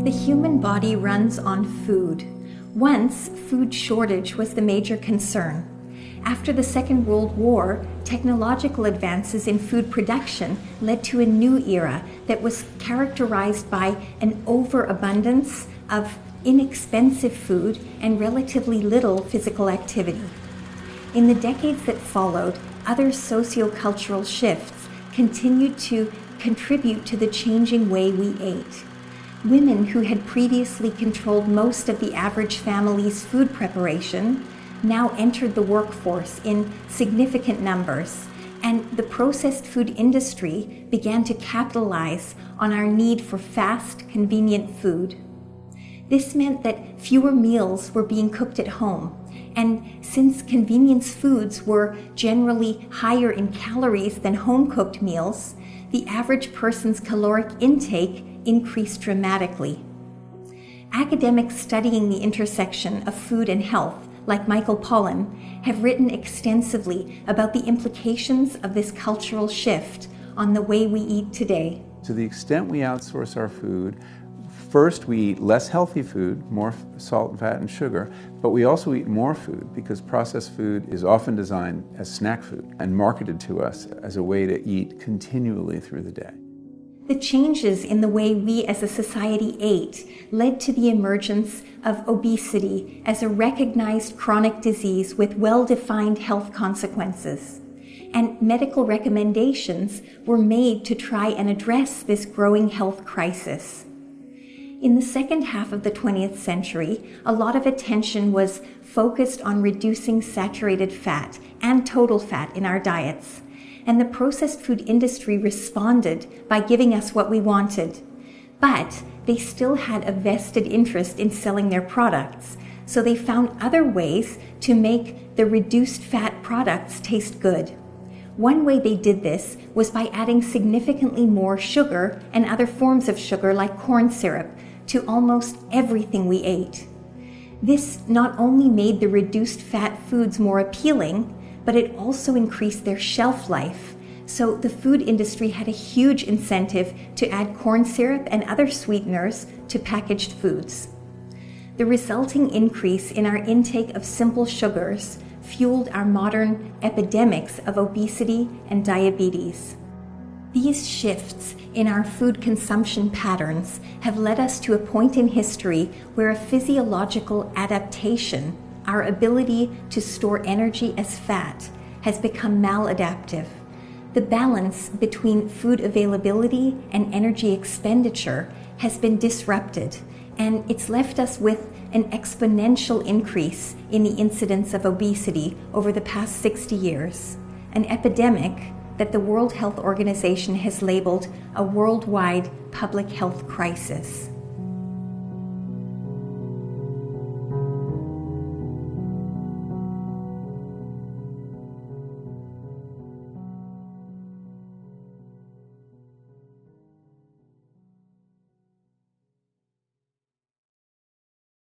The human body runs on food. Once, food shortage was the major concern. After the Second World War, technological advances in food production led to a new era that was characterized by an overabundance of inexpensive food and relatively little physical activity. In the decades that followed, other sociocultural shifts continued to contribute to the changing way we ate. Women who had previously controlled most of the average family's food preparation now entered the workforce in significant numbers, and the processed food industry began to capitalize on our need for fast, convenient food. This meant that fewer meals were being cooked at home, and since convenience foods were generally higher in calories than home-cooked meals, the average person's caloric intake increased dramatically. Academics studying the intersection of food and health, like Michael Pollan, have written extensively about the implications of this cultural shift on the way we eat today. To the extent we outsource our food, first we eat less healthy food, more salt, fat, and sugar, but we also eat more food because processed food is often designed as snack food and marketed to us as a way to eat continually through the day. The changes in the way we as a society ate led to the emergence of obesity as a recognized chronic disease with well-defined health consequences. And medical recommendations were made to try and address this growing health crisis. In the second half of the 20th century, a lot of attention was focused on reducing saturated fat and total fat in our diets. And the processed food industry responded by giving us what we wanted. But they still had a vested interest in selling their products, so they found other ways to make the reduced fat products taste good. One way they did this was by adding significantly more sugar and other forms of sugar like corn syrup to almost everything we ate. This not only made the reduced fat foods more appealing, but it also increased their shelf life. So the food industry had a huge incentive to add corn syrup and other sweeteners to packaged foods. The resulting increase in our intake of simple sugars fueled our modern epidemics of obesity and diabetes. These shifts in our food consumption patterns have led us to a point in history where a physiological adaptation, our ability to store energy as fat, has become maladaptive. The balance between food availability and energy expenditure has been disrupted, and it's left us with an exponential increase in the incidence of obesity over the past 60 years, an epidemic that the World Health Organization has labeled a worldwide public health crisis.